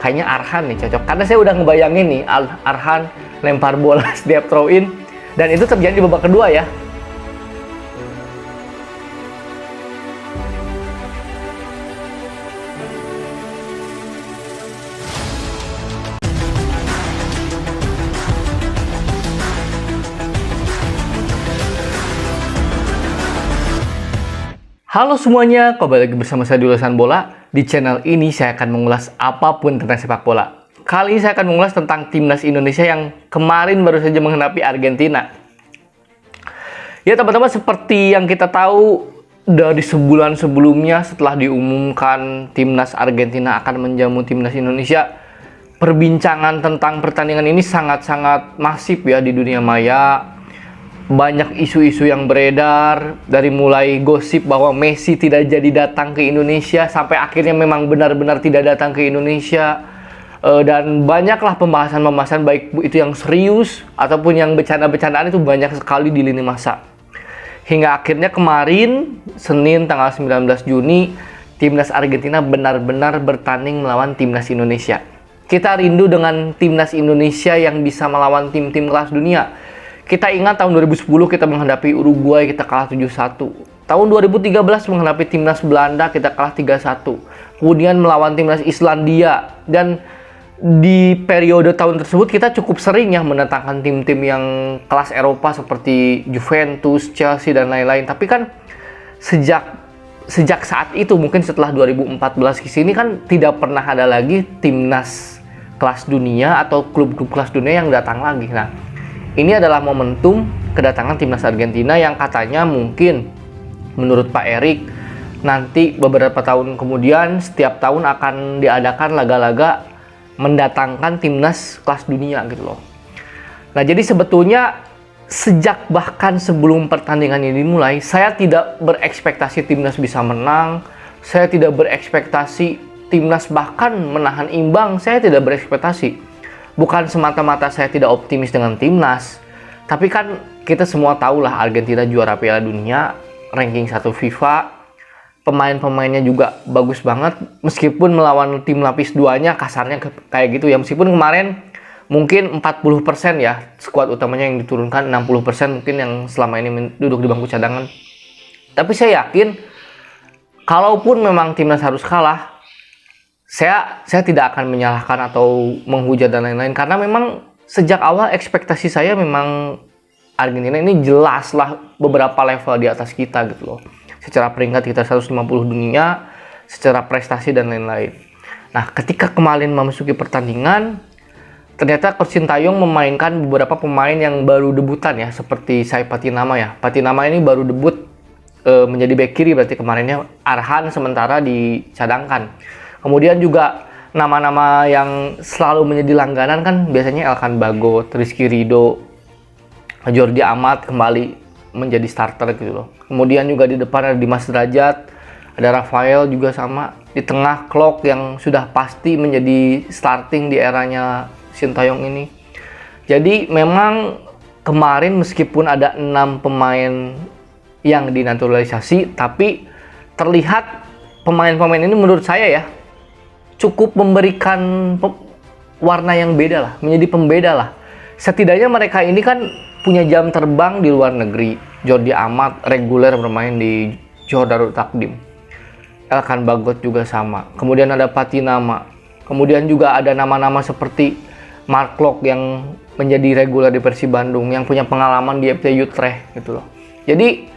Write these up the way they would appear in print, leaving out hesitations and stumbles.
kayaknya Arhan nih cocok. Karena saya udah ngebayangin nih Arhan lempar bola setiap throw in, dan itu terjadi di babak kedua ya. Halo semuanya, kembali lagi bersama saya di Ulasan Bola. Di channel ini saya akan mengulas apapun tentang sepak bola. Kali ini saya akan mengulas tentang timnas Indonesia yang kemarin baru saja menghadapi Argentina. Ya teman-teman, seperti yang kita tahu dari sebulan sebelumnya setelah diumumkan timnas Argentina akan menjamu timnas Indonesia, perbincangan tentang pertandingan ini sangat-sangat masif ya di dunia maya. Banyak isu-isu yang beredar, dari mulai gosip bahwa Messi tidak jadi datang ke Indonesia sampai akhirnya memang benar-benar tidak datang ke Indonesia. Dan banyaklah pembahasan-pembahasan, baik itu yang serius ataupun yang bercanda-bercandaan, itu banyak sekali di lini masa. Hingga akhirnya kemarin Senin tanggal 19 Juni timnas Argentina benar-benar bertanding melawan timnas Indonesia. Kita rindu dengan timnas Indonesia yang bisa melawan tim-tim kelas dunia. Kita ingat tahun 2010 kita menghadapi Uruguay, kita kalah 7-1. Tahun 2013 menghadapi timnas Belanda, kita kalah 3-1. Kemudian melawan timnas Islandia. Dan di periode tahun tersebut kita cukup sering ya mendatangkan tim-tim yang kelas Eropa seperti Juventus, Chelsea, dan lain-lain. Tapi kan sejak saat itu, mungkin setelah 2014 ke sini kan tidak pernah ada lagi timnas kelas dunia atau klub-klub kelas dunia yang datang lagi. Nah, ini adalah momentum kedatangan timnas Argentina yang katanya mungkin menurut Pak Erik nanti beberapa tahun kemudian setiap tahun akan diadakan laga-laga mendatangkan timnas kelas dunia gitu loh. Nah, jadi sebetulnya sejak bahkan sebelum pertandingan ini dimulai, saya tidak berekspektasi timnas bisa menang. Saya tidak berekspektasi timnas bahkan menahan imbang. Saya tidak berekspektasi. Bukan semata-mata saya tidak optimis dengan timnas, tapi kan kita semua tahulah Argentina juara Piala Dunia, ranking 1 FIFA, pemain-pemainnya juga bagus banget, meskipun melawan tim lapis 2-nya kasarnya kayak gitu ya, meskipun kemarin mungkin 40% ya skuad utamanya yang diturunkan, 60% mungkin yang selama ini duduk di bangku cadangan. Tapi saya yakin, kalaupun memang timnas harus kalah, saya tidak akan menyalahkan atau menghujat dan lain-lain, karena memang sejak awal ekspektasi saya memang Argentina ini jelaslah beberapa level di atas kita gitu loh. Secara peringkat kita 150 dunia, secara prestasi dan lain-lain. Nah, ketika kemarin memasuki pertandingan, ternyata Coach Sintayong memainkan beberapa pemain yang baru debutan ya, seperti Sai Patinama ya. Patinama ini baru debut menjadi bek kiri, berarti kemarinnya Arhan sementara dicadangkan. Kemudian juga nama-nama yang selalu menjadi langganan kan biasanya Elkan Bagot, Rizky Ridho, Jordi Amat kembali menjadi starter gitu loh. Kemudian juga di depan ada Dimas Derajat, ada Rafael juga sama. Di tengah Klok yang sudah pasti menjadi starting di eranya Sintayong ini. Jadi memang kemarin meskipun ada 6 pemain yang dinaturalisasi, tapi terlihat pemain-pemain ini menurut saya ya cukup memberikan warna yang beda lah, menjadi pembeda lah. Setidaknya mereka ini kan punya jam terbang di luar negeri. Jordi Amat reguler bermain di Johor Darul Takdim. Elkan Bagot juga sama. Kemudian ada Patinama. Kemudian juga ada nama-nama seperti Mark Klok yang menjadi reguler di Persib Bandung, yang punya pengalaman di FC Utrecht gitu loh. Jadi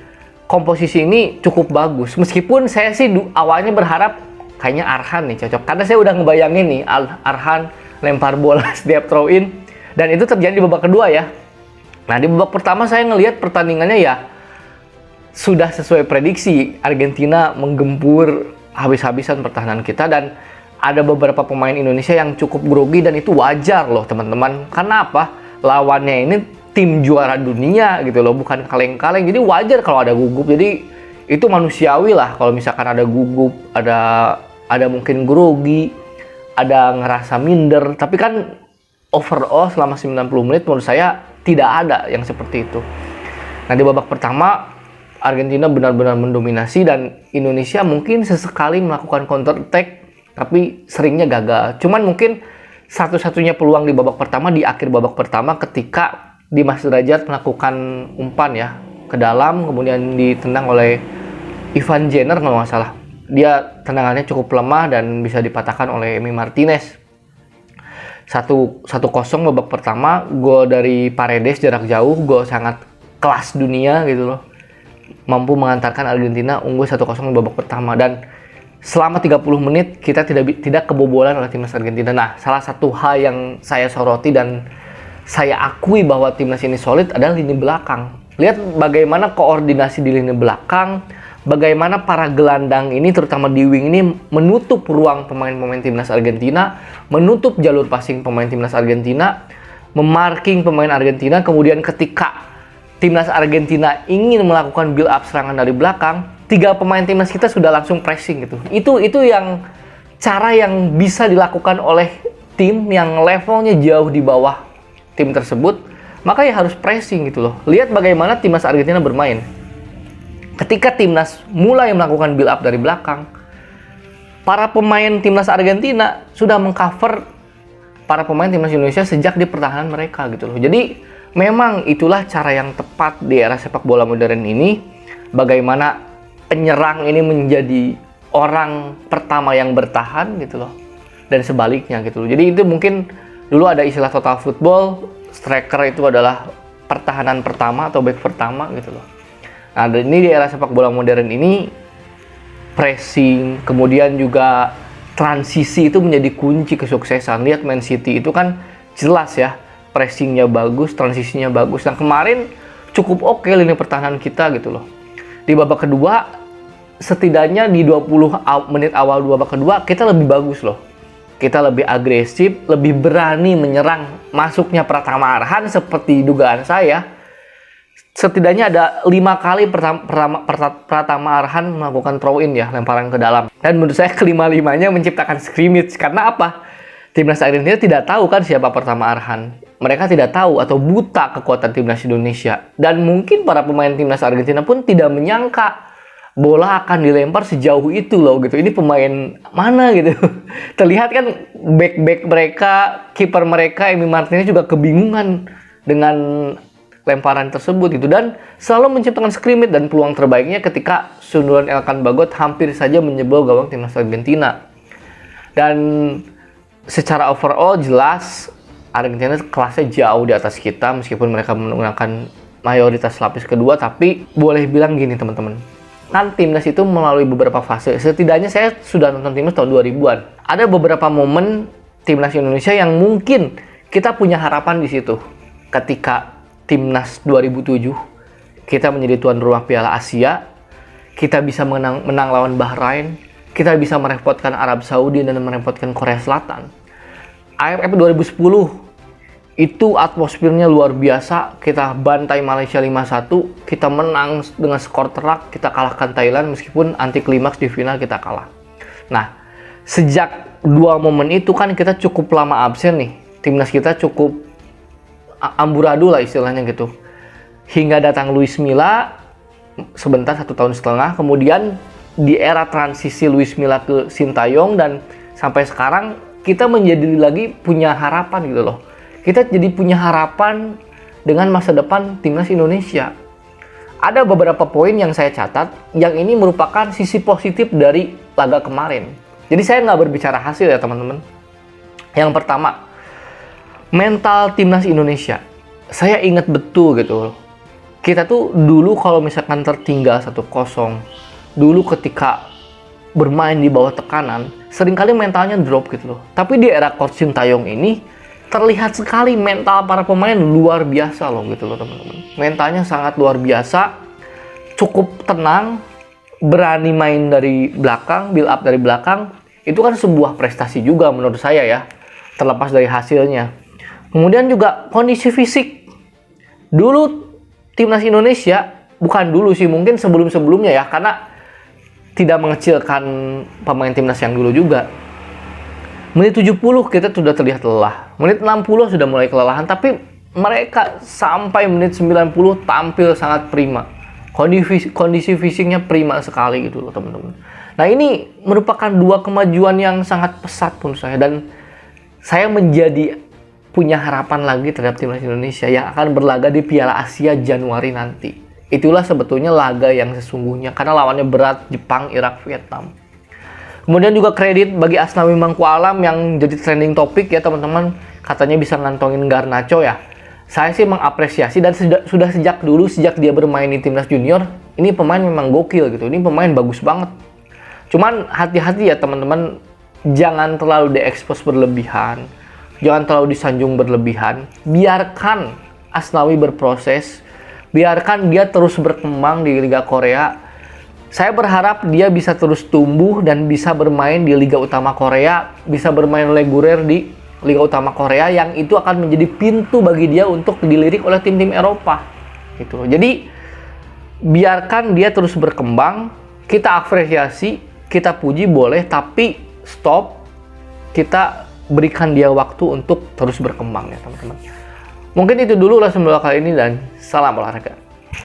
komposisi ini cukup bagus. Meskipun saya sih awalnya berharap kayaknya Arhan nih cocok, karena saya udah ngebayangin nih Arhan lempar bola setiap throw in, dan itu terjadi di babak kedua ya. Nah, di babak pertama saya ngelihat pertandingannya ya sudah sesuai prediksi, Argentina menggempur habis-habisan pertahanan kita, dan ada beberapa pemain Indonesia yang cukup grogi, dan itu wajar loh teman-teman. Karena apa? Lawannya ini tim juara dunia gitu loh, bukan kaleng-kaleng, jadi wajar kalau ada gugup. Jadi itu manusiawi lah kalau misalkan ada gugup, ada mungkin grogi, ada ngerasa minder. Tapi kan overall selama 90 menit menurut saya tidak ada yang seperti itu. Nah, di babak pertama Argentina benar-benar mendominasi, dan Indonesia mungkin sesekali melakukan counter attack, tapi seringnya gagal. Cuman mungkin satu-satunya peluang di babak pertama, di akhir babak pertama ketika Dimas Derajat melakukan umpan ya ke dalam, kemudian ditendang oleh Ivan Jenner kalau nggak salah. Dia tendangannya cukup lemah dan bisa dipatahkan oleh Emi Martinez. 1-0 babak pertama, gol dari Paredes jarak jauh, gol sangat kelas dunia gitu loh. Mampu mengantarkan Argentina unggul 1-0 di babak pertama, dan selama 30 menit kita tidak kebobolan oleh timnas Argentina. Nah, salah satu hal yang saya soroti dan saya akui bahwa timnas ini solid adalah lini belakang. Lihat bagaimana koordinasi di lini belakang, bagaimana para gelandang ini, terutama di wing ini, menutup ruang pemain-pemain timnas Argentina, menutup jalur passing pemain timnas Argentina, memarking pemain Argentina. Kemudian ketika timnas Argentina ingin melakukan build up serangan dari belakang, 3 pemain timnas kita sudah langsung pressing gitu. Itu yang cara yang bisa dilakukan oleh tim yang levelnya jauh di bawah tim tersebut, maka ya harus pressing gitu loh. Lihat bagaimana timnas Argentina bermain. Ketika timnas mulai melakukan build up dari belakang, para pemain timnas Argentina sudah mengcover para pemain timnas Indonesia sejak di pertahanan mereka gitu loh. Jadi memang itulah cara yang tepat di era sepak bola modern ini, bagaimana penyerang ini menjadi orang pertama yang bertahan gitu loh, dan sebaliknya gitu loh. Jadi itu mungkin dulu ada istilah total football, striker itu adalah pertahanan pertama atau back pertama gitu loh. Nah, dan ini di era sepak bola modern ini, pressing, kemudian juga transisi itu menjadi kunci kesuksesan. Lihat Man City itu kan jelas ya, pressingnya bagus, transisinya bagus. Nah, kemarin cukup oke lini pertahanan kita gitu loh. Di babak kedua, setidaknya di 20 menit awal babak kedua, kita lebih bagus loh. Kita lebih agresif, lebih berani menyerang. Masuknya Pratama Arhan seperti dugaan saya, setidaknya ada 5 kali Pratama Arhan melakukan throw in ya, lemparan ke dalam. Dan menurut saya kelima-limanya menciptakan scrimmage. Karena apa? Timnas Argentina tidak tahu kan siapa Pratama Arhan. Mereka tidak tahu atau buta kekuatan timnas Indonesia. Dan mungkin para pemain timnas Argentina pun tidak menyangka bola akan dilempar sejauh itu loh gitu. Ini pemain mana gitu. Terlihat kan back mereka, kiper mereka Emi Martinez juga kebingungan dengan lemparan tersebut gitu, dan selalu menciptakan scrimmage. Dan peluang terbaiknya ketika sundulan Elkan Bagot hampir saja menjebol gawang timnas Argentina. Dan secara overall jelas Argentina kelasnya jauh di atas kita, meskipun mereka menggunakan mayoritas lapis kedua. Tapi boleh bilang gini teman-teman, kan timnas itu melalui beberapa fase. Setidaknya saya sudah nonton timnas tahun 2000-an. Ada beberapa momen timnas Indonesia yang mungkin kita punya harapan di situ. Ketika timnas 2007 kita menjadi tuan rumah Piala Asia, kita bisa menang lawan Bahrain, kita bisa merepotkan Arab Saudi dan merepotkan Korea Selatan. AFF 2010 itu atmosfernya luar biasa. Kita bantai Malaysia 5-1, kita menang dengan skor telak, kita kalahkan Thailand meskipun anti klimaks di final kita kalah. Nah, sejak 2 momen itu kan kita cukup lama absen nih. Timnas kita cukup amburadul lah istilahnya gitu. Hingga datang Luis Milla sebentar 1 tahun setengah, kemudian di era transisi Luis Milla ke Sintayong, dan sampai sekarang kita menjadi lagi punya harapan gitu loh. Kita jadi punya harapan dengan masa depan timnas Indonesia. Ada beberapa poin yang saya catat, yang ini merupakan sisi positif dari laga kemarin. Jadi saya nggak berbicara hasil ya teman-teman. Yang pertama, mental timnas Indonesia. Saya ingat betul gitu. Kita tuh dulu kalau misalkan tertinggal 1-0, dulu ketika bermain di bawah tekanan, seringkali mentalnya drop gitu loh. Tapi di era Coach Sintayong ini, terlihat sekali mental para pemain luar biasa loh gitu loh teman-teman. Mentalnya sangat luar biasa, cukup tenang, berani main dari belakang, build up dari belakang. Itu kan sebuah prestasi juga menurut saya ya, terlepas dari hasilnya. Kemudian juga kondisi fisik. Dulu timnas Indonesia, bukan dulu sih, mungkin sebelum-sebelumnya ya, karena tidak mengecilkan pemain timnas yang dulu juga. Menit 70 kita sudah terlihat lelah. Menit 60 sudah mulai kelelahan, tapi mereka sampai menit 90 tampil sangat prima. Kondisi fisiknya prima sekali gitu loh teman-teman. Nah, ini merupakan dua kemajuan yang sangat pesat menurut saya, dan saya menjadi punya harapan lagi terhadap timnas Indonesia yang akan berlaga di Piala Asia Januari nanti. Itulah sebetulnya laga yang sesungguhnya, karena lawannya berat, Jepang, Irak, Vietnam. Kemudian juga kredit bagi Asnawi Mangku Alam yang jadi trending topik ya teman-teman, katanya bisa ngantongin Garnacho ya. Saya sih mengapresiasi, dan sudah sejak dulu, sejak dia bermain di timnas junior, ini pemain memang gokil gitu, ini pemain bagus banget. Cuman hati-hati ya teman-teman, jangan terlalu diekspos berlebihan, jangan terlalu disanjung berlebihan. Biarkan Asnawi berproses, biarkan dia terus berkembang di Liga Korea. Saya berharap dia bisa terus tumbuh dan bisa bermain di Liga Utama Korea, bisa bermain reguler di Liga Utama Korea, yang itu akan menjadi pintu bagi dia untuk dilirik oleh tim-tim Eropa gitu. Jadi biarkan dia terus berkembang, kita apresiasi, kita puji boleh, tapi stop, kita berikan dia waktu untuk terus berkembang ya teman-teman. Mungkin itu dulu ulasan bola kali ini, dan salam olahraga.